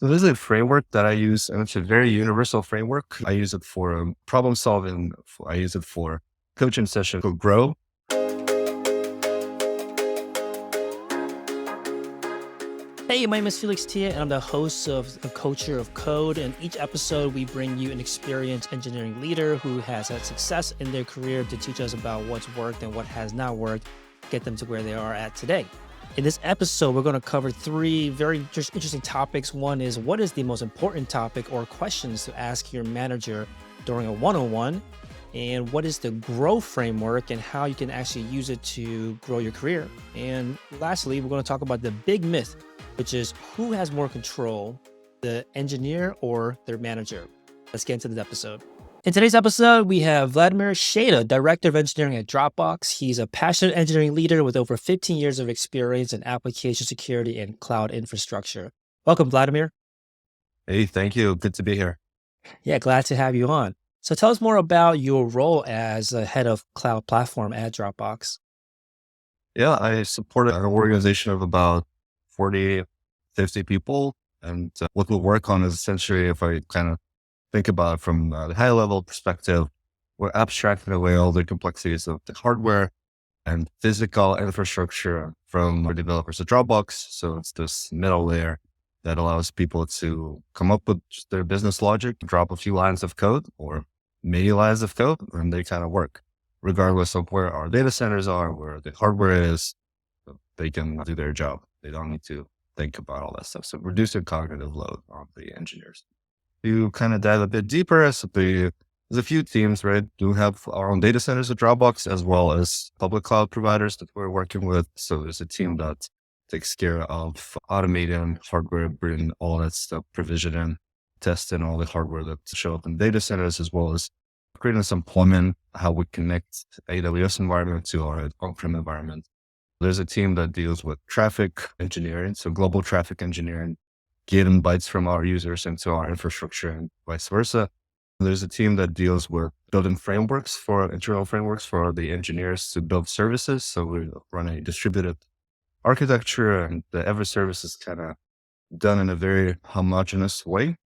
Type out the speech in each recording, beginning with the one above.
So this is a framework that I use, and it's a very universal framework. I use it for problem solving. I use it for coaching session called Grow. Hey, my name is Felix and I'm the host of The Culture of Code. And each episode, we bring you an experienced engineering leader who has had success in their career to teach us about what's worked and what has not worked, get them to where they are at today. In this episode, we're going to cover three very just interesting topics. One is, what is the most important topic or questions to ask your manager during a one-on-one? And what is the grow framework and how you can actually use it to grow your career? And lastly, we're going to talk about the big myth, which is who has more control, the engineer or their manager? Let's get into this episode. In today's episode, we have Vladimir Sheyda, Director of Engineering at Dropbox. He's a passionate engineering leader with over 15 years of experience in application security and cloud infrastructure. Welcome, Vladimir. Hey, thank you. Good to be here. Yeah, glad to have you on. So tell us more about your role as a head of cloud platform at Dropbox. Yeah, I support an organization of about 40, 50 people. And what we'll work on is essentially, if I kind of think about it from the high level perspective, we're abstracting away all the complexities of the hardware and physical infrastructure from our developers at Dropbox. So it's this middle layer that allows people to come up with just their business logic, drop a few lines of code or many lines of code, and they kind of work regardless of where our data centers are, where the hardware is. They can do their job. They don't need to think about all that stuff. So reducing cognitive load on the engineers. You kind of dive a bit deeper. So there's a few teams, right? Do have our own data centers at Dropbox as well as public cloud providers that we're working with. So there's a team that takes care of automating hardware, bringing all that stuff, provisioning, testing all the hardware that show up in data centers, as well as creating some plumbing, how we connect AWS environment to our on-prem environment. There's a team that deals with traffic engineering, so global traffic engineering, getting bytes from our users into our infrastructure and vice versa. There's a team that deals with building frameworks for internal frameworks for the engineers to build services. So we run a distributed architecture, and the every service is kind of done in a very homogeneous way.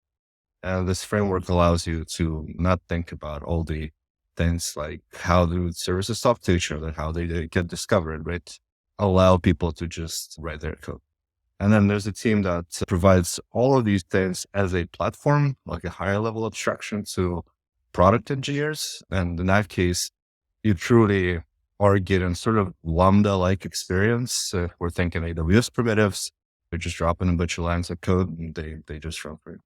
And this framework allows you to not think about all the things like how do services talk to each other, how they get discovered, right? Allow people to just write their code. And then there's a team that provides all of these things as a platform, like a higher level abstraction to product engineers. And in that case, you truly are getting sort of Lambda-like experience. We're thinking AWS primitives. They're just dropping a bunch of lines of code and they just run for it.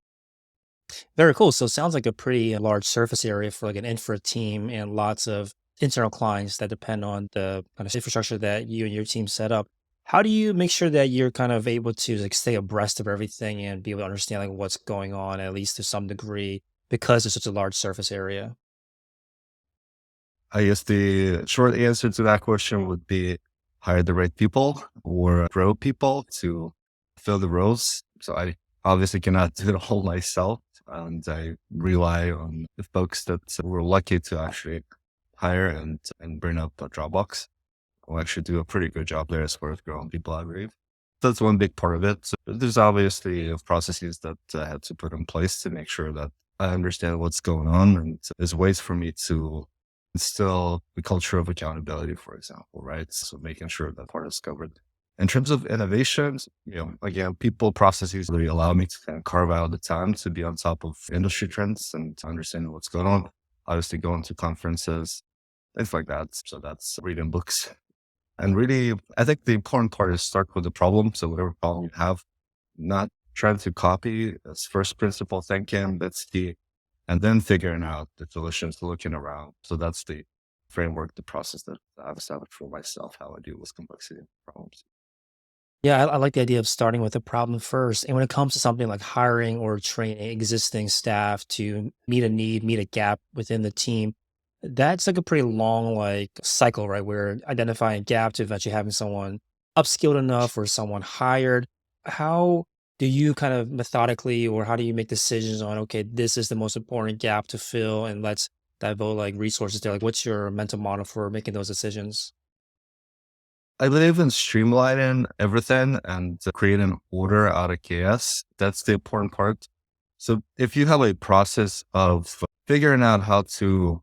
Very cool. So it sounds like a pretty large surface area for like an infra team and lots of internal clients that depend on the kind of infrastructure that you and your team set up. How do you make sure that you're kind of able to like stay abreast of everything and be able to understand like what's going on, at least to some degree, because it's such a large surface area? I guess the short answer to that question would be hire the right people or grow people to fill the roles. So I obviously cannot do it all myself. And I rely on the folks that we're lucky to actually hire and bring up a Dropbox. We'll actually do a pretty good job there as far as growing people, I believe. That's one big part of it. So there's obviously processes that I had to put in place to make sure that I understand what's going on. And there's ways for me to instill the culture of accountability, for example, right? So making sure that part is covered. In terms of innovations, again, people processes really allow me to kind of carve out the time to be on top of industry trends and to understand what's going on. Obviously going to conferences, things like that. So that's reading books. And really, I think the important part is start with the problem. So whatever problem you have, not trying to copy as first principle thinking, that's key. And then figuring out the solutions, looking around. So that's the framework, the process that I've established for myself, how I deal with complexity problems. Yeah, I like the idea of starting with the problem first. And when it comes to something like hiring or training existing staff to meet a need, meet a gap within the team, that's like a pretty long like cycle, right? Where identifying a gap to eventually having someone upskilled enough or someone hired. How do you kind of methodically or how do you make decisions on, okay, this is the most important gap to fill and let's devote like resources there? Like what's your mental model for making those decisions? I believe in streamlining everything and creating order out of chaos. That's the important part. So if you have a process of figuring out how to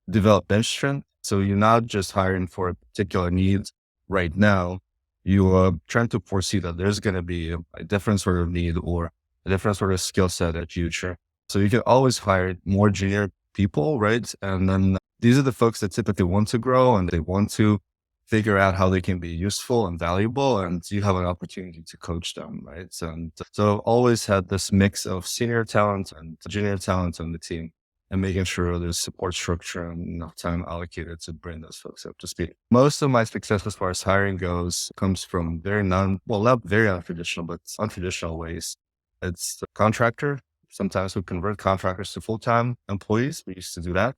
develop bench strength, so you're not just hiring for a particular need right now, you are trying to foresee that there's going to be a different sort of need or a different sort of skill set at future. So you can always hire more junior people, right? And then these are the folks that typically want to grow and they want to figure out how they can be useful and valuable. And you have an opportunity to coach them, right? So I've always had this mix of senior talent and junior talent on the team and making sure there's support structure and enough time allocated to bring those folks up to speed. Most of my success as far as hiring goes comes from not very untraditional, but untraditional ways. It's a contractor. Sometimes we convert contractors to full-time employees. We used to do that.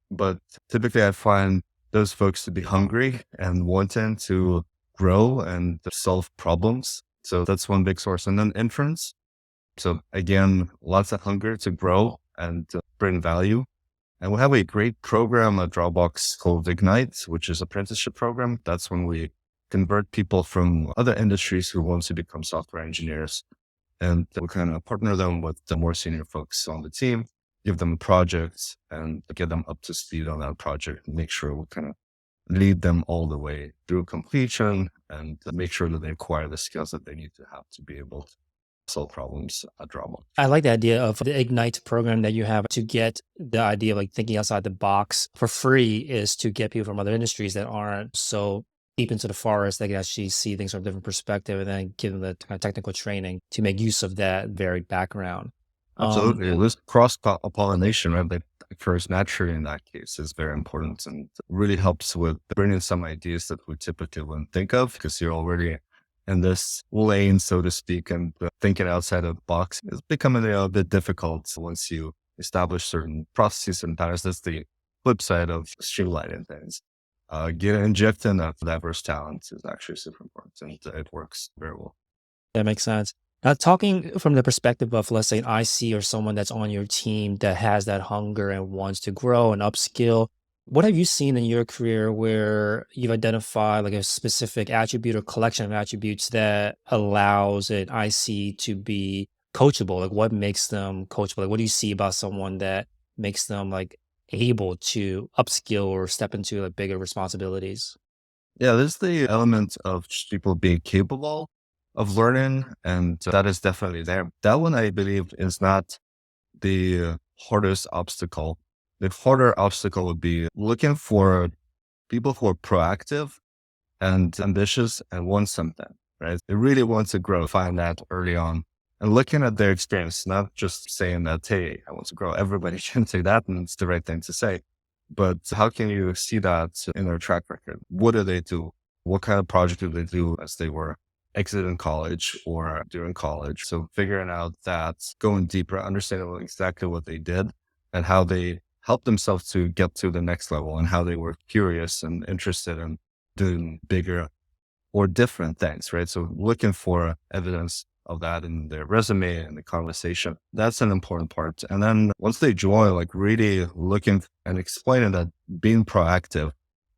But typically I find those folks to be hungry and wanting to grow and solve problems. So that's one big source. And then interns. So again, lots of hunger to grow and bring value. And we have a great program at Dropbox called Ignite, which is apprenticeship program. That's when we convert people from other industries who want to become software engineers. And we kind of partner them with the more senior folks on the team, give them projects and get them up to speed on that project and make sure we kind of lead them all the way through completion and make sure that they acquire the skills that they need to have to be able to solve problems at Dropbox. I like the idea of the Ignite program that you have to get the idea of like thinking outside the box for free is to get people from other industries that aren't so deep into the forest. They can actually see things from a different perspective and then give them the kind of technical training to make use of that varied background. Absolutely. This cross pollination, right, that occurs naturally in that case is very important and really helps with bringing some ideas that we typically wouldn't think of because you're already in this lane, so to speak, and thinking outside of the box is becoming a bit difficult once you establish certain processes and patterns. That's the flip side of streamlining things. Injecting that diverse talent is actually super important and it works very well. That makes sense. Now, talking from the perspective of, let's say, an IC or someone that's on your team that has that hunger and wants to grow and upskill, what have you seen in your career where you've identified like a specific attribute or collection of attributes that allows an IC to be coachable? Like, what makes them coachable? Like, what do you see about someone that makes them like able to upskill or step into like bigger responsibilities? Yeah, there's the element of just people being capable of learning, and that is definitely there. That one, I believe, is not the hardest obstacle. The harder obstacle would be looking for people who are proactive and ambitious and want something, right? They really want to grow, find that early on and looking at their experience, not just saying that, hey, I want to grow. Everybody can say that and it's the right thing to say. But how can you see that in their track record? What do they do? What kind of project do they do as they were exiting college or during college? So figuring out that, going deeper, understanding exactly what they did and how they helped themselves to get to the next level and how they were curious and interested in doing bigger or different things, right? So looking for evidence of that in their resume and the conversation, that's an important part. And then once they join, like really looking and explaining that being proactive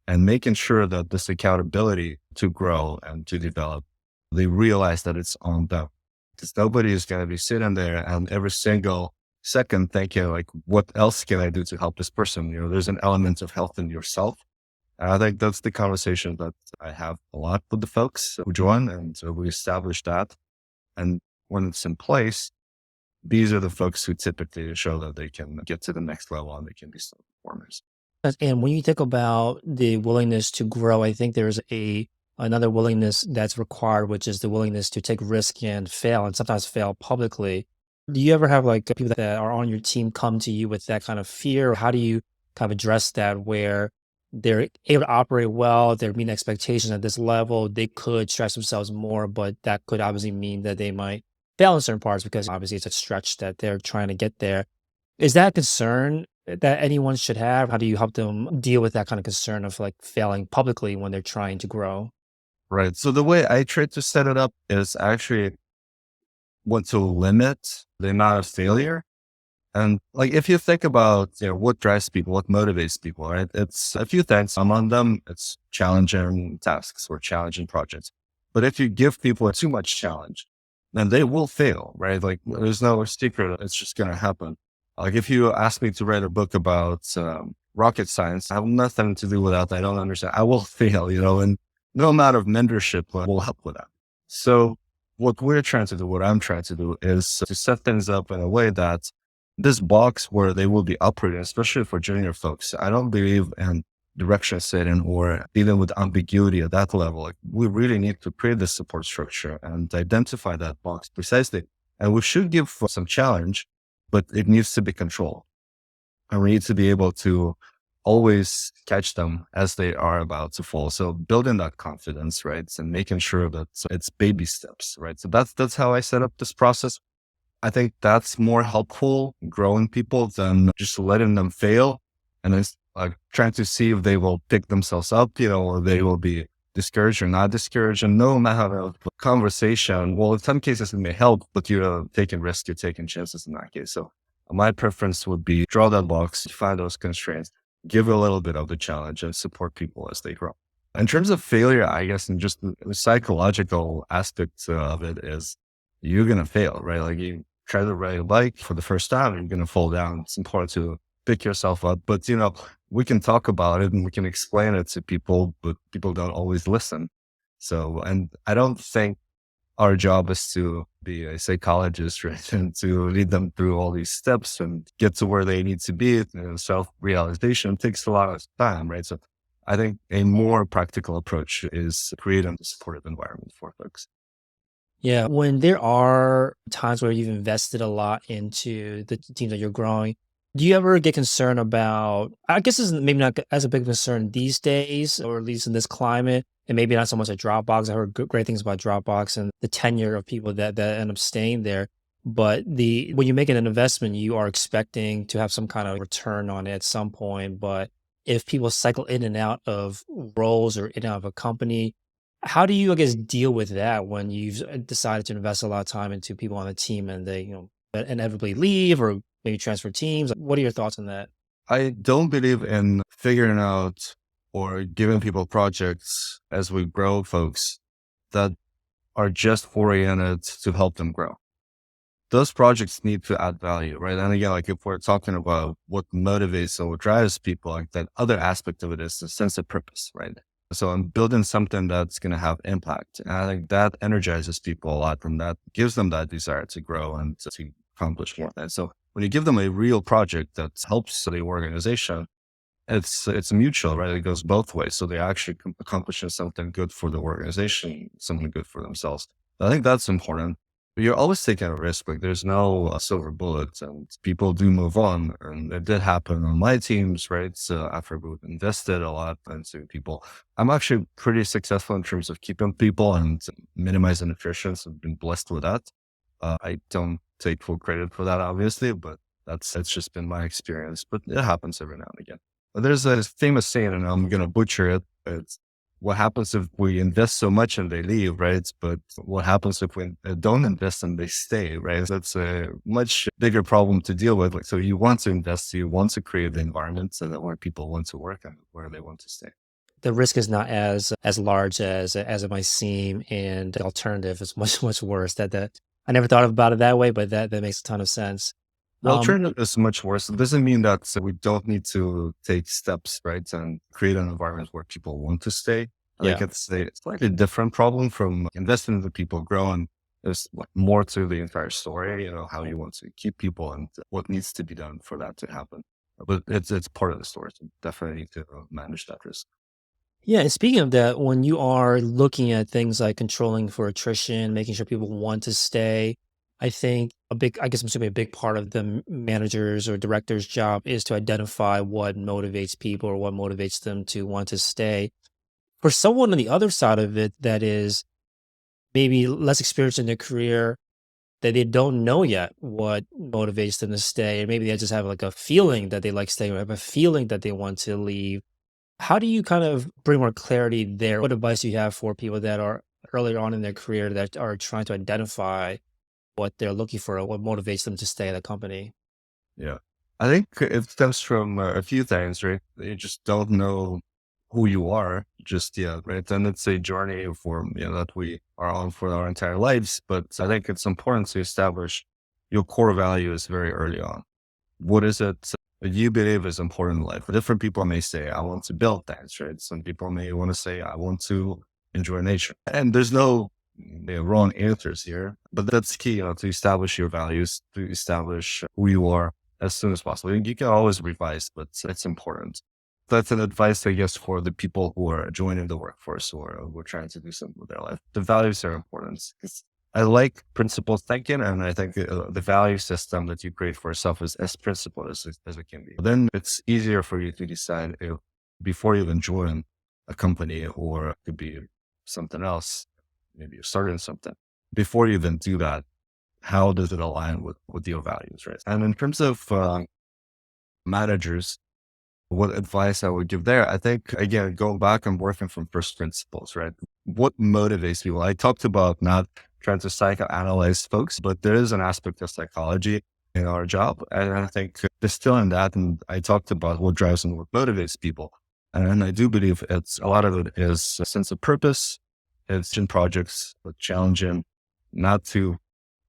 and making sure that this accountability to grow and to develop, they realize that it's on them. Because nobody is going to be sitting there and every single second thinking like, what else can I do to help this person? There's an element of health in yourself. And I think that's the conversation that I have a lot with the folks who join. And so we establish that. And when it's in place, these are the folks who typically show that they can get to the next level and they can be some performers. And when you think about the willingness to grow, I think there's another willingness that's required, which is the willingness to take risk and fail, and sometimes fail publicly. Do you ever have like people that are on your team come to you with that kind of fear? How do you kind of address that where they're able to operate well, they're meeting expectations at this level, they could stretch themselves more, but that could obviously mean that they might fail in certain parts because obviously it's a stretch that they're trying to get there. Is that a concern that anyone should have? How do you help them deal with that kind of concern of like failing publicly when they're trying to grow? Right. So the way I try to set it up is actually want to limit the amount of failure And like, if you think about, what drives people, what motivates people, right? It's a few things. Among them, it's challenging tasks or challenging projects. But if you give people too much challenge, then they will fail, right? Like, there's no secret. It's just going to happen. Like, if you ask me to write a book about rocket science, I have nothing to do with that. I don't understand. I will fail, and no amount of mentorship will help with that. So what we're trying to do, what I'm trying to do is to set things up in a way that this box where they will be operating, especially for junior folks. I don't believe in direction setting or dealing with ambiguity at that level. Like, we really need to create the support structure and identify that box precisely. And we should give some challenge, but it needs to be controlled. And we need to be able to always catch them as they are about to fall. So building that confidence, right? And making sure that it's baby steps, right? So that's how I set up this process. I think that's more helpful growing people than just letting them fail and then like trying to see if they will pick themselves up, or they will be discouraged or not discouraged. And no matter of conversation, well, in some cases it may help, but you're taking risks, you're taking chances in that case. So my preference would be draw that box, find those constraints, give a little bit of the challenge and support people as they grow. In terms of failure, I guess, and just the psychological aspect of it is you're going to fail, right? Like, you try to ride a bike for the first time, you're going to fall down. It's important to pick yourself up, but we can talk about it and we can explain it to people, but people don't always listen. So, and I don't think our job is to be a psychologist, right? And to lead them through all these steps and get to where they need to be. Self-realization takes a lot of time, right? So I think a more practical approach is creating a supportive environment for folks. Yeah, when there are times where you've invested a lot into the teams that you're growing, do you ever get concerned about, I guess this is maybe not as a big concern these days, or at least in this climate, and maybe not so much at Dropbox. I heard great things about Dropbox and the tenure of people that end up staying there. But when you make an investment, you are expecting to have some kind of return on it at some point. But if people cycle in and out of roles or in and out of a company, how do you, I guess, deal with that when you've decided to invest a lot of time into people on the team and they, inevitably leave or maybe transfer teams? What are your thoughts on that? I don't believe in figuring out or giving people projects as we grow folks that are just oriented to help them grow. Those projects need to add value, right? And again, like, if we're talking about what motivates or what drives people, like, that other aspect of it is the sense of purpose, right? So I'm building something that's going to have impact. And I think that energizes people a lot, and that gives them that desire to grow and to accomplish more. And so when you give them a real project that helps the organization, it's mutual, right? It goes both ways. So they're actually accomplishing something good for the organization, something good for themselves. I think that's important. But you're always taking a risk. Like, there's no silver bullet, and people do move on. And it did happen on my teams, right? So after we've invested a lot into people, I'm actually pretty successful in terms of keeping people and minimizing attrition. So I've been blessed with that. I don't take full credit for that, obviously, but that's just been my experience. But it happens every now and again. But there's a famous saying, and I'm going to butcher it. It's, what happens if we invest so much and they leave, right? But what happens if we don't invest and they stay, right? That's a much bigger problem to deal with. Like, so you want to invest, you want to create the environment so that where people want to work and where they want to stay. The risk is not as large as it might seem, and the alternative is much worse. That I never thought about it that way, but that makes a ton of sense. The Um, alternative is much worse. It doesn't mean that we don't need to take steps, right? And create an environment where people want to stay. I think yeah. it's a slightly different problem from investing in the people growing. There's like more to the entire story, how you want to keep people and what needs to be done for that to happen. But it's part of the story. So definitely need to manage that risk. Yeah, and speaking of that, when you are looking at things like controlling for attrition, making sure people want to stay, I guess I'm assuming a big part of the manager's or director's job is to identify what motivates people or what motivates them to want to stay. For someone on the other side of it that is maybe less experienced in their career, that they don't know yet what motivates them to stay, and maybe they just have like a feeling that they like staying, or have a feeling that they want to leave. How do you kind of bring more clarity there? What advice do you have for people that are earlier on in their career that are trying to identify what they're looking for or what motivates them to stay at a company? Yeah. I think it stems from a few things, right? You just don't know who you are just yet, right? And it's a journey for, that we are on for our entire lives. But I think it's important to establish your core values very early on. What is it that you believe is important in life? Different people may say, I want to build things, right? Some people may want to say, I want to enjoy nature. And there's no wrong answers here, but that's key, to establish your values, to establish who you are as soon as possible. You can always revise, but it's important. That's an advice, I guess, for the people who are joining the workforce or who are trying to do something with their life. The values are important. I like principled thinking, and I think the value system that you create for yourself is as principled as it can be. Then it's easier for you to decide if, before you even join a company, or it could be something else, maybe you're starting something. Before you even do that, how does it align with your values, right? And in terms of managers, what advice I would give there, I think, again, going back and working from first principles, right? What motivates people? I talked about not trying to psychoanalyze folks, but there is an aspect of psychology in our job. And I think distilling that, and I talked about what drives and what motivates people. And I do believe a lot of it is a sense of purpose. It's in projects, but challenging, not to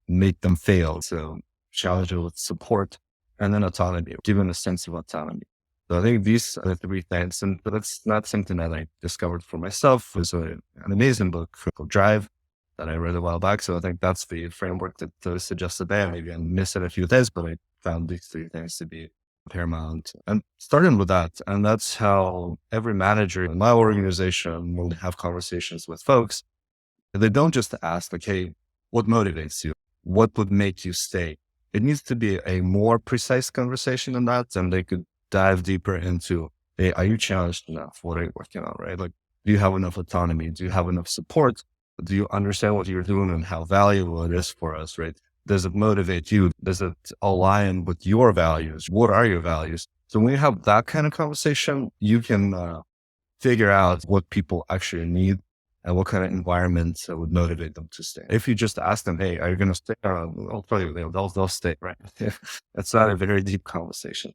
make them fail. So challenge it with support, and then autonomy, given a sense of autonomy. So I think these are the three things, but it's not something that I discovered for myself. It's an amazing book called Drive that I read a while back. So I think that's the framework that was suggested there. Maybe I missed it a few days, but I found these three things to be paramount. And starting with that, and that's how every manager in my organization will have conversations with folks. They don't just ask, like, hey, what motivates you? What would make you stay? It needs to be a more precise conversation than that. And they could dive deeper into, hey, are you challenged enough? What are you working on, right? Like, do you have enough autonomy? Do you have enough support? Do you understand what you're doing and how valuable it is for us, right? Does it motivate you? Does it align with your values? What are your values? So when you have that kind of conversation, you can figure out what people actually need and what kind of environments would motivate them to stay. If you just ask them, hey, are you going to stay? I'll tell you, they'll stay, right? It's not a very deep conversation.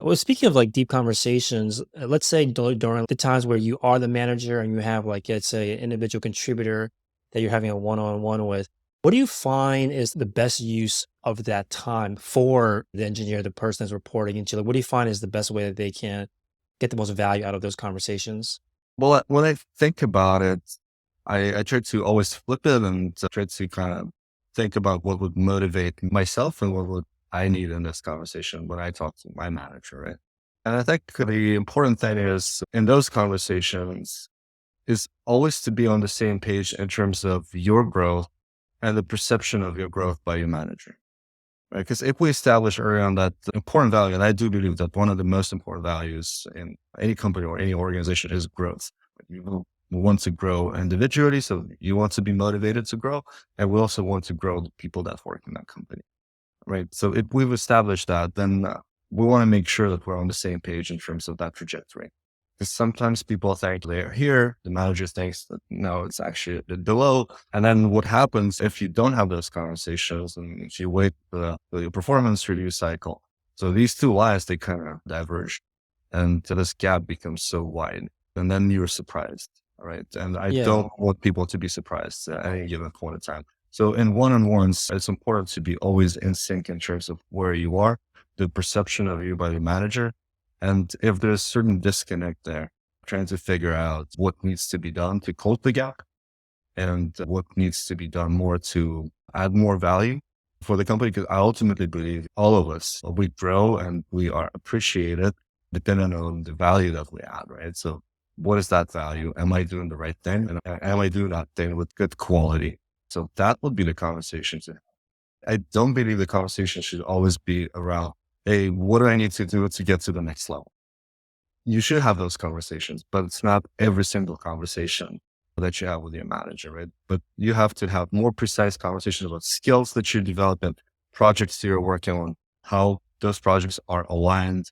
Well, speaking of like deep conversations, let's say during the times where you are the manager and you have like, let's say, an individual contributor that you're having a one-on-one with, what do you find is the best use of that time for the engineer, the person that's reporting into? Like, what do you find is the best way that they can get the most value out of those conversations? Well, when I think about it, I try to always flip it and try to kind of think about what would motivate myself and what would I need in this conversation when I talk to my manager, right? And I think the important thing is in those conversations is always to be on the same page in terms of your growth and the perception of your growth by your manager, right? Because if we establish early on that important value, and I do believe that one of the most important values in any company or any organization is growth. You want to grow individually, so you want to be motivated to grow, and we also want to grow the people that work in that company, right? So if we've established that, then we want to make sure that we're on the same page in terms of that trajectory. Because sometimes people think they're here, the manager thinks that no, it's actually a bit below. And then what happens if you don't have those conversations and if you wait for your performance review cycle? So these two lines, they kind of diverge, and this gap becomes so wide. And then you're surprised, right? And I Yeah. don't want people to be surprised at any given point in time. So in one-on-ones, it's important to be always in sync in terms of where you are, the perception of you by the manager. And if there's certain disconnect there, trying to figure out what needs to be done to close the gap and what needs to be done more to add more value for the company. Because I ultimately believe all of us, we grow and we are appreciated depending on the value that we add, right? So what is that value? Am I doing the right thing? And am I doing that thing with good quality? So that would be the conversation. I don't believe the conversation should always be around, hey, what do I need to do to get to the next level? You should have those conversations, but it's not every single conversation that you have with your manager, right? But you have to have more precise conversations about skills that you're developing, projects you're working on, how those projects are aligned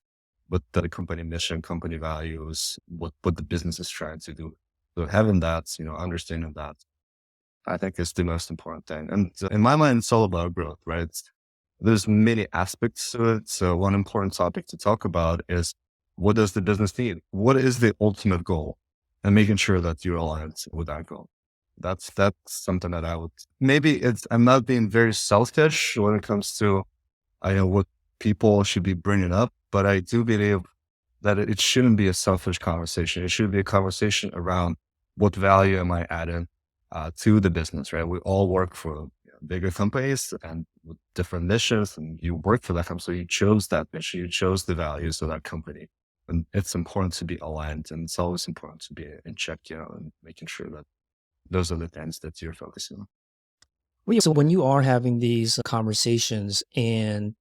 with the company mission, company values, what the business is trying to do. So having that, understanding that, I think is the most important thing. And in my mind, it's all about growth, right? there's many aspects to it. So one important topic to talk about is, what does the business need? What is the ultimate goal? And making sure that you're aligned with that goal. That's something that I would, maybe I'm not being very selfish when it comes to, I know what people should be bringing up, but I do believe that it shouldn't be a selfish conversation. It should be a conversation around, what value am I adding to the business, right? We all work for, bigger companies and with different missions, and you work for that company. So you chose that mission, you chose the values of that company. And it's important to be aligned, and it's always important to be in check, and making sure that those are the things that you're focusing on. Well, yeah, so when you are having these conversations and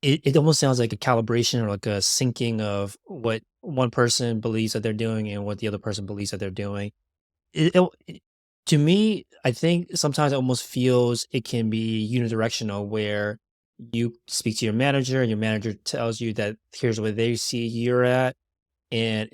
it almost sounds like a calibration or like a syncing of what one person believes that they're doing and what the other person believes that they're doing. To me, I think sometimes it almost feels it can be unidirectional where you speak to your manager and your manager tells you that here's where they see you're at. And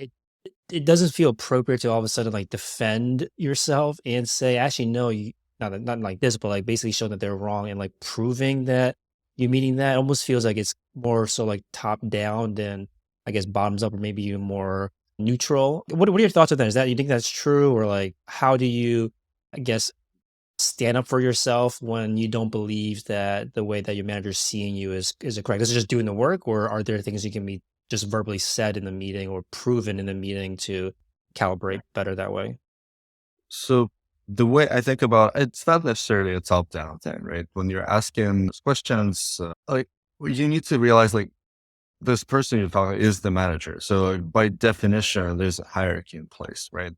it doesn't feel appropriate to all of a sudden like defend yourself and say, actually, no, not like this, but like basically showing that they're wrong and like proving that you're meeting that. It almost feels like it's more so like top down than I guess bottoms up or maybe even more neutral. What are your thoughts on that? Is that you think that's true, or like how do you, I guess, stand up for yourself when you don't believe that the way that your manager's seeing you is it correct? Is it just doing the work, or are there things you can be just verbally said in the meeting or proven in the meeting to calibrate better that way? So the way I think about it's not necessarily a top down thing, right? When you're asking questions, you need to realize, like, this person you're talking is the manager. So by definition, there's a hierarchy in place, right?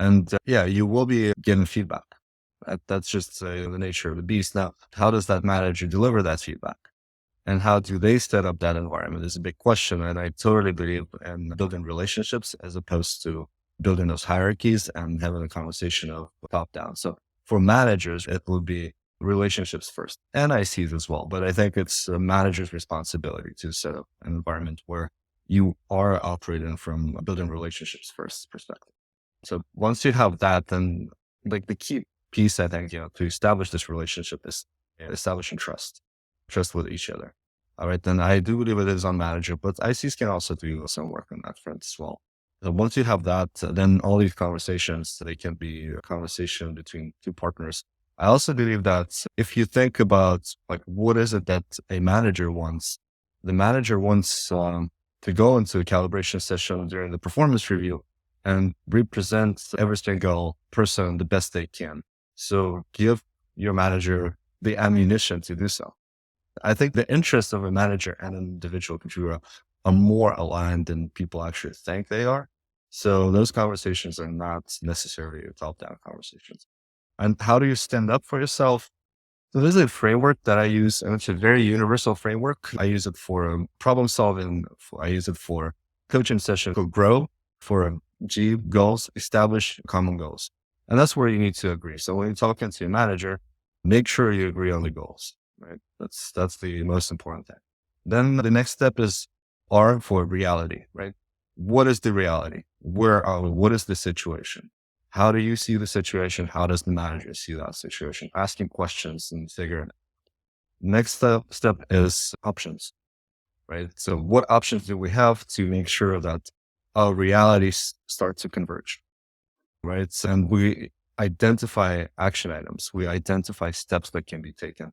And yeah, you will be getting feedback. That's just the nature of the beast. Now, how does that manager deliver that feedback? And how do they set up that environment is a big question. And I totally believe in building relationships as opposed to building those hierarchies and having a conversation of top down. So for managers, it will be relationships first. And I see it as well, but I think it's a manager's responsibility to set up an environment where you are operating from a building relationships first perspective. So once you have that, then like the key piece, I think, to establish this relationship is establishing trust with each other. All right, then I do believe it is on manager, but ICs can also do some work on that front as well. So once you have that, then all these conversations, they can be a conversation between two partners. I also believe that if you think about, like, what is it that a manager wants, the manager wants to go into a calibration session during the performance review and represent every single person the best they can. So give your manager the ammunition to do so. I think the interests of a manager and an individual contributor are more aligned than people actually think they are. So those conversations are not necessarily top-down conversations. And how do you stand up for yourself? So there's a framework that I use, and it's a very universal framework. I use it for problem solving. I use it for coaching session called Grow, for G, goals, establish common goals. And that's where you need to agree. So when you're talking to your manager, make sure you agree on the goals, right? That's the most important thing. Then the next step is R for reality, right? What is the reality? Where are we? What is the situation? How do you see the situation? How does the manager see that situation? Asking questions and figuring it out. Next step is options, right? So what options do we have to make sure that our realities start to converge, right? And we identify action items. We identify steps that can be taken.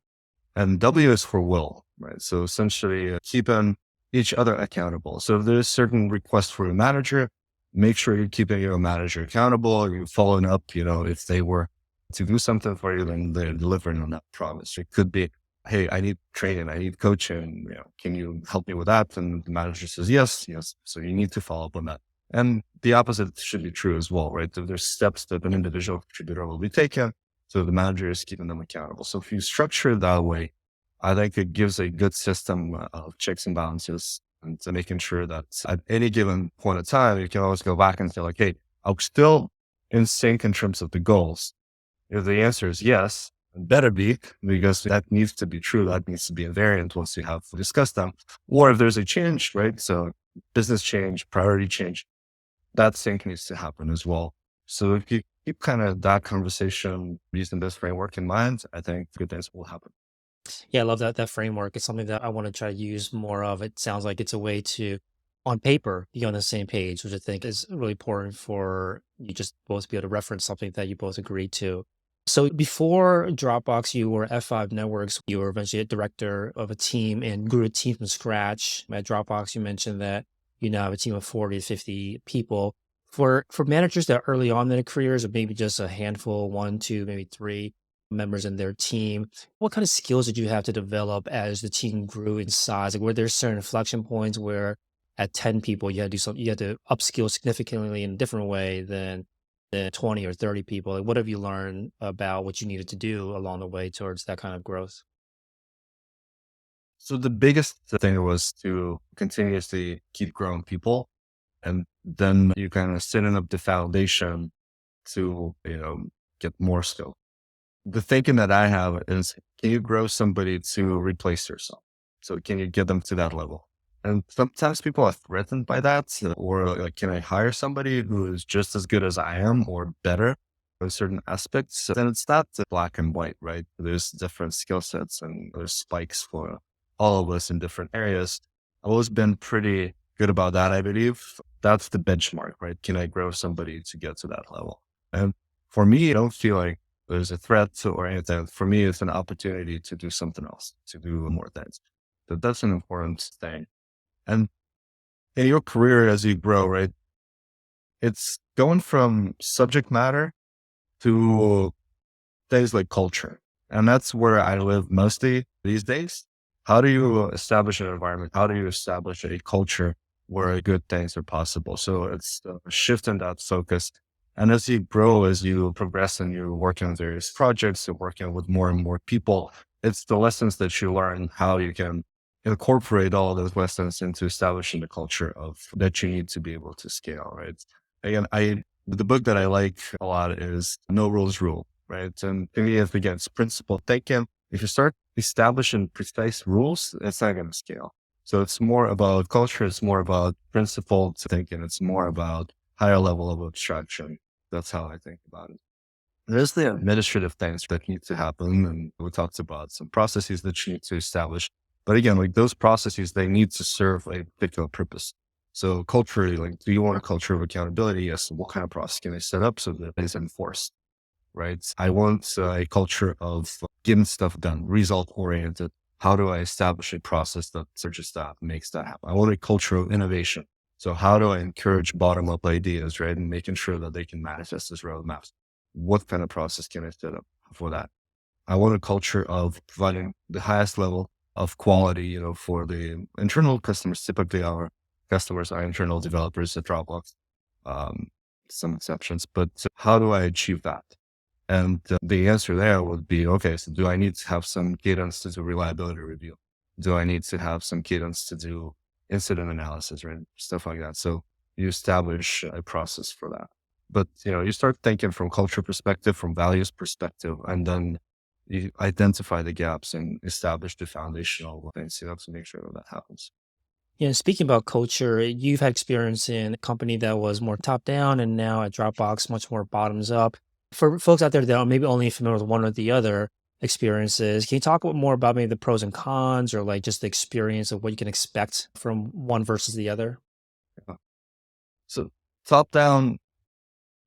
And W is for will, right? So essentially keeping each other accountable. So if there's certain requests for a manager, make sure you're keeping your manager accountable. You're following up, if they were to do something for you, then they're delivering on that promise. It could be, hey, I need training, I need coaching, can you help me with that? And the manager says, yes. So you need to follow up on that. And the opposite should be true as well, right? If there's steps that an individual contributor will be taking, so the manager is keeping them accountable. So if you structure it that way, I think it gives a good system of checks and balances, and to making sure that at any given point of time, you can always go back and say, like, hey, I'm still in sync in terms of the goals. If the answer is yes, it better be, because that needs to be true. That needs to be invariant once you have discussed them. Or if there's a change, right? So business change, priority change, that sync needs to happen as well. So if you keep kind of that conversation using this framework in mind, I think good things will happen. Yeah, I love that framework. It's something that I want to try to use more of. It sounds like it's a way to, on paper, be on the same page, which I think is really important for you just both to be able to reference something that you both agree to. So before Dropbox, you were F5 Networks. You were eventually a director of a team and grew a team from scratch. At Dropbox, you mentioned that you now have a team of 40 to 50 people. For managers that are early on in their careers, or maybe just a handful, one, two, maybe three members in their team, what kind of skills did you have to develop as the team grew in size? Like, were there certain inflection points where at 10 people you had to do something, you had to upskill significantly in a different way than 20 or 30 people? Like, what have you learned about what you needed to do along the way towards that kind of growth? So the biggest thing was to continuously keep growing people. And then you kind of setting up the foundation to, get more skill. The thinking that I have is, can you grow somebody to replace yourself? So can you get them to that level? And sometimes people are threatened by that, or like, can I hire somebody who is just as good as I am or better in certain aspects? So then it's not black and white, right? There's different skill sets and there's spikes for all of us in different areas. I've always been pretty good about that, I believe. That's the benchmark, right? Can I grow somebody to get to that level? And for me, I don't feel like there's a threat or anything. For me, it's an opportunity to do something else, to do more things. So that's an important thing. And in your career, as you grow, right, it's going from subject matter to things like culture. And that's where I live mostly these days. How do you establish an environment? How do you establish a culture where good things are possible? So it's a shift in that focus. And as you grow, as you progress and you're working on various projects, you're working with more and more people, it's the lessons that you learn, how you can incorporate all of those lessons into establishing the culture of that you need to be able to scale, right? Again, the book that I like a lot is No Rules Rule, right? And to me, again, it's principle thinking. If you start establishing precise rules, it's not going to scale. So it's more about culture. It's more about principle thinking. It's more about higher level of abstraction. That's how I think about it. There's the administrative things that need to happen. And we talked about some processes that you need to establish. But again, like those processes, they need to serve a particular purpose. So culturally, like, do you want a culture of accountability? Yes. What kind of process can I set up so that it's enforced? Right. I want a culture of getting stuff done, result oriented. How do I establish a process that searches that, makes that happen? I want a culture of innovation. So how do I encourage bottom up ideas, right? And making sure that they can manifest as roadmaps. What kind of process can I set up for that? I want a culture of providing the highest level of quality, for the internal customers. Typically our customers are internal developers at Dropbox, um, some exceptions, but how do I achieve that? And the answer there would be, okay, so do I need to have some cadence to do reliability review? Do I need to have some cadence to do incident analysis, right? Stuff like that. So you establish a process for that. But, you start thinking from culture perspective, from values perspective, and then you identify the gaps and establish the foundational things, to make sure that happens. Yeah, speaking about culture, you've had experience in a company that was more top down and now at Dropbox, much more bottoms up. For folks out there that are maybe only familiar with one or the other experiences, can you talk more about maybe the pros and cons or like just the experience of what you can expect from one versus the other? Yeah. So top down,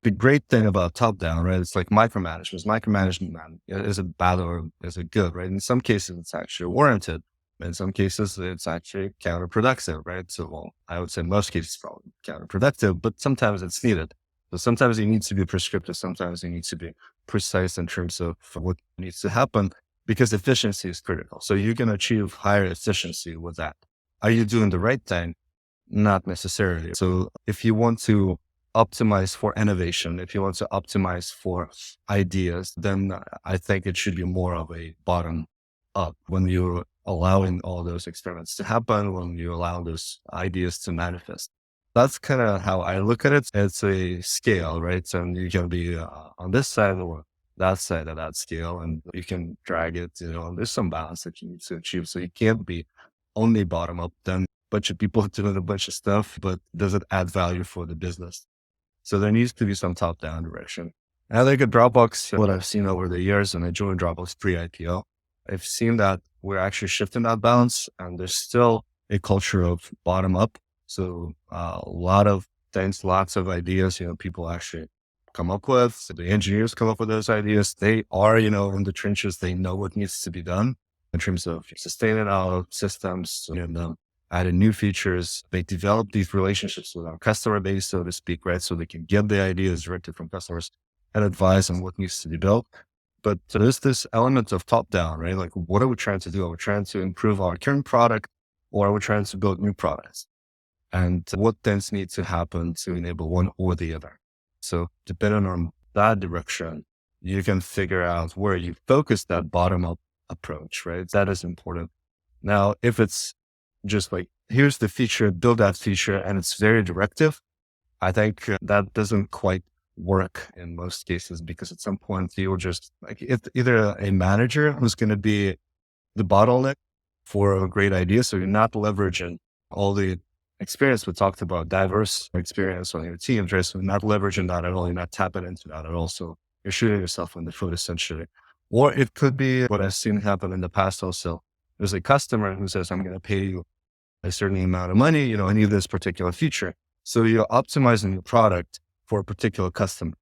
the great thing about top down, right? It's like micromanagement. Micromanagement, man, is it bad or is it good, right? In some cases, it's actually warranted. In some cases, it's actually counterproductive, right? So, well, I would say most cases, probably counterproductive, but sometimes it's needed. So sometimes you need to be prescriptive. Sometimes you need to be precise in terms of what needs to happen because efficiency is critical. So you can achieve higher efficiency with that. Are you doing the right thing? Not necessarily. So if you want to optimize for innovation, if you want to optimize for ideas, then I think it should be more of a bottom up when you're allowing all those experiments to happen, when you allow those ideas to manifest. That's kind of how I look at it. It's a scale, right? So you can be on this side or that side of that scale, and you can drag it, there's some balance that you need to achieve. So you can't be only bottom up, then a bunch of people doing a bunch of stuff, but does it add value for the business? So there needs to be some top down direction. And I think at Dropbox, what I've seen over the years, and I joined Dropbox pre IPO, I've seen that we're actually shifting that balance, and there's still a culture of bottom up. So a lot of things, lots of ideas, people actually come up with. The engineers come up with those ideas. They are, in the trenches. They know what needs to be done in terms of sustaining our systems and adding new features. They develop these relationships with our customer base, so to speak, right? So they can get the ideas directly from customers and advise on what needs to be built. But there's this element of top down, right? Like, what are we trying to do? Are we trying to improve our current product, or are we trying to build new products? And what things need to happen to enable one or the other? So depending on that direction, you can figure out where you focus that bottom up approach, right? That is important. Now, if it's just like, here's the feature, build that feature, and it's very directive, I think that doesn't quite work in most cases, because at some point you'll just like, it's either a manager who's going to be the bottleneck for a great idea. So you're not leveraging all the experience we talked about, diverse experience on your team, right? So you're not leveraging that at all. You're not tapping into that at all. So you're shooting yourself in the foot, essentially. Or it could be what I've seen happen in the past also. There's a customer who says, I'm going to pay you a certain amount of money, I need this particular feature. So you're optimizing your product for a particular customer.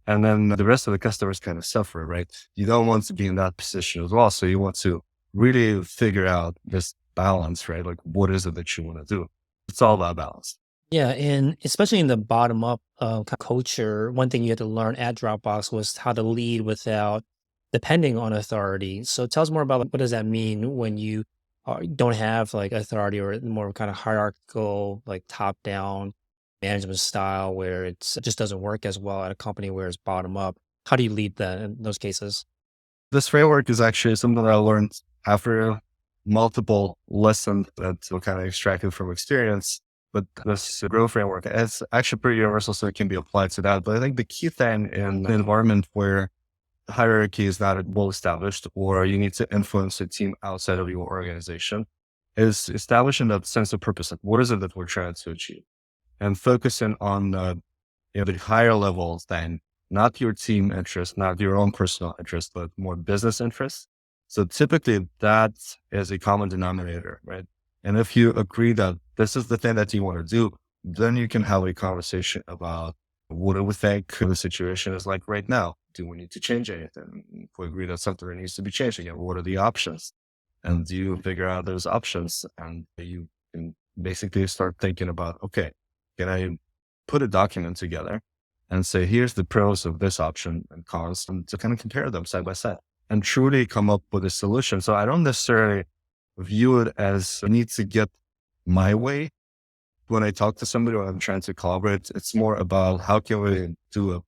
And then the rest of the customers kind of suffer, right? You don't want to be in that position as well. So you want to really figure out this balance, right? Like, what is it that you want to do? It's all about balance. Yeah, and especially in the bottom up culture, one thing you had to learn at Dropbox was how to lead without depending on authority. So tell us more about, like, what does that mean when you don't have like authority, or more kind of hierarchical, like top down management style, where it just doesn't work as well at a company where it's bottom up. How do you lead that in those cases? This framework is actually something that I learned after multiple lessons that were kind of extracted from experience. But this growth framework, it's actually pretty universal, so it can be applied to that. But I think the key thing in an environment where hierarchy is not well established, or you need to influence a team outside of your organization, is establishing that sense of purpose. Like, what is it that we're trying to achieve? And focusing on the higher levels than not your team interest, not your own personal interest, but more business interests. So typically that is a common denominator, right? And if you agree that this is the thing that you want to do, then you can have a conversation about, what do we think the situation is like right now? Do we need to change anything? If we agree that something needs to be changed again, what are the options? And you figure out those options, and you can basically start thinking about, okay, can I put a document together and say, here's the pros of this option and cons, and to kind of compare them side by side and truly come up with a solution. So I don't necessarily view it as I need to get my way. When I talk to somebody or I'm trying to collaborate, it's more about how can we do a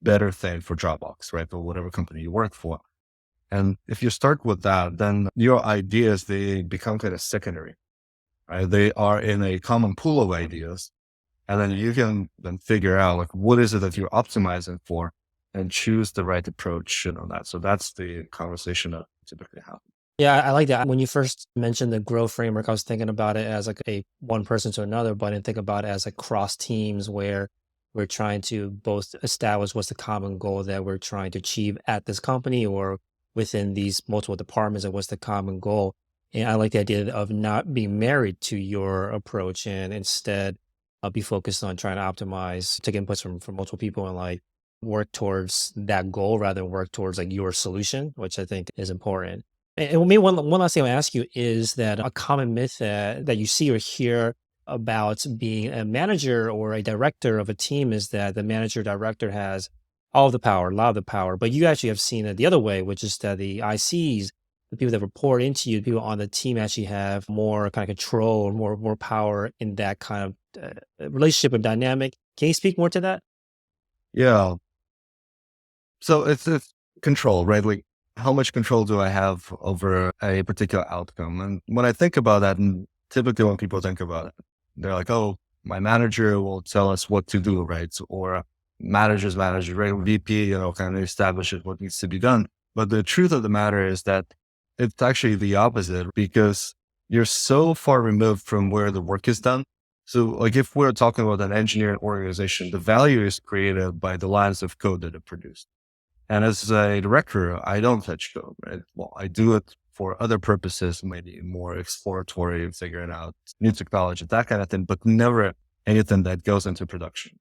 better thing for Dropbox, right? Or whatever company you work for. And if you start with that, then your ideas, they become kind of secondary, right? They are in a common pool of ideas. And then you can then figure out, like, what is it that you're optimizing for, and choose the right approach on that. So that's the conversation that typically happens. Yeah, I like that. When you first mentioned the growth framework, I was thinking about it as like a one person to another, but I didn't think about it as like cross teams, where we're trying to both establish what's the common goal that we're trying to achieve at this company, or within these multiple departments, and what's the common goal. And I like the idea of not being married to your approach, and instead be focused on trying to optimize, take inputs from multiple people, and like work towards that goal rather than work towards like your solution, which I think is important. And maybe one last thing I'll ask you is that a common myth that you see or hear about being a manager or a director of a team is that the manager director has all the power, a lot of the power, but you actually have seen it the other way, which is that the ICs, the people that report into you, the people on the team actually have more kind of control, more power in that kind of relationship and dynamic. Can you speak more to that? Yeah. So it's control, right? Like, how much control do I have over a particular outcome? And when I think about that, and typically when people think about it, they're like, oh, my manager will tell us what to do, right? Or manager's manager, right? VP, kind of establishes what needs to be done. But the truth of the matter is that it's actually the opposite, because you're so far removed from where the work is done. So like, if we're talking about an engineering organization, the value is created by the lines of code that are produced. And as a director, I don't touch code, right? Well, I do it for other purposes, maybe more exploratory, figuring out new technology, that kind of thing, but never anything that goes into production,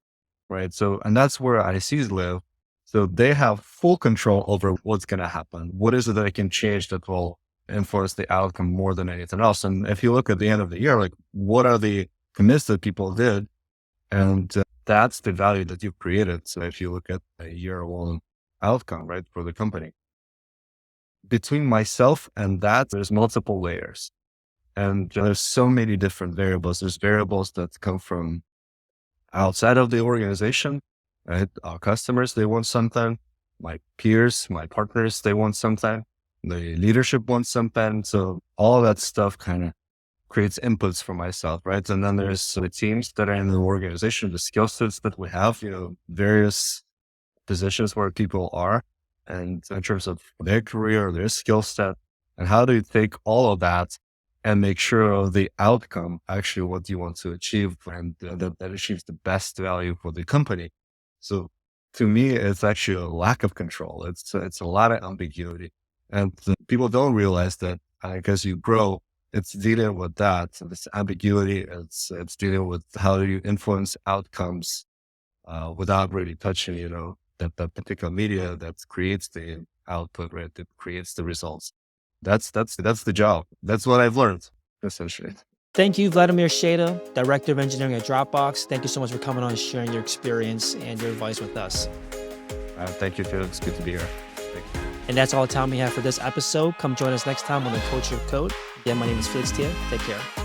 right? So, and that's where ICs live. So they have full control over what's going to happen. What is it that I can change that will influence the outcome more than anything else? And if you look at the end of the year, like what are the commits that people did? And that's the value that you've created. So if you look at a year-long outcome, right, for the company, between myself and that, there's multiple layers. And there's so many different variables. There's variables that come from outside of the organization, right? Our customers, they want something. My peers, my partners, they want something. The leadership wants something. So all that stuff kind of creates inputs for myself, right? And then there's the teams that are in the organization, the skill sets that we have, various positions where people are, and in terms of their career, their skill set, and how do you take all of that and make sure the outcome, actually what you want to achieve, and that achieves the best value for the company. So to me, it's actually a lack of control. It's a lot of ambiguity, and people don't realize that as you grow, it's dealing with that. So this ambiguity, it's dealing with how do you influence outcomes without really touching, that particular media that creates the output, right? That creates the results. That's the job. That's what I've learned, essentially. Thank you, Vladimir Sheyda, Director of Engineering at Dropbox. Thank you so much for coming on and sharing your experience and your advice with us. Thank you, Felix. It's good to be here. Thank you. And that's all the time we have for this episode. Come join us next time on the Culture of Code. Again, my name is Felix Tia. Take care.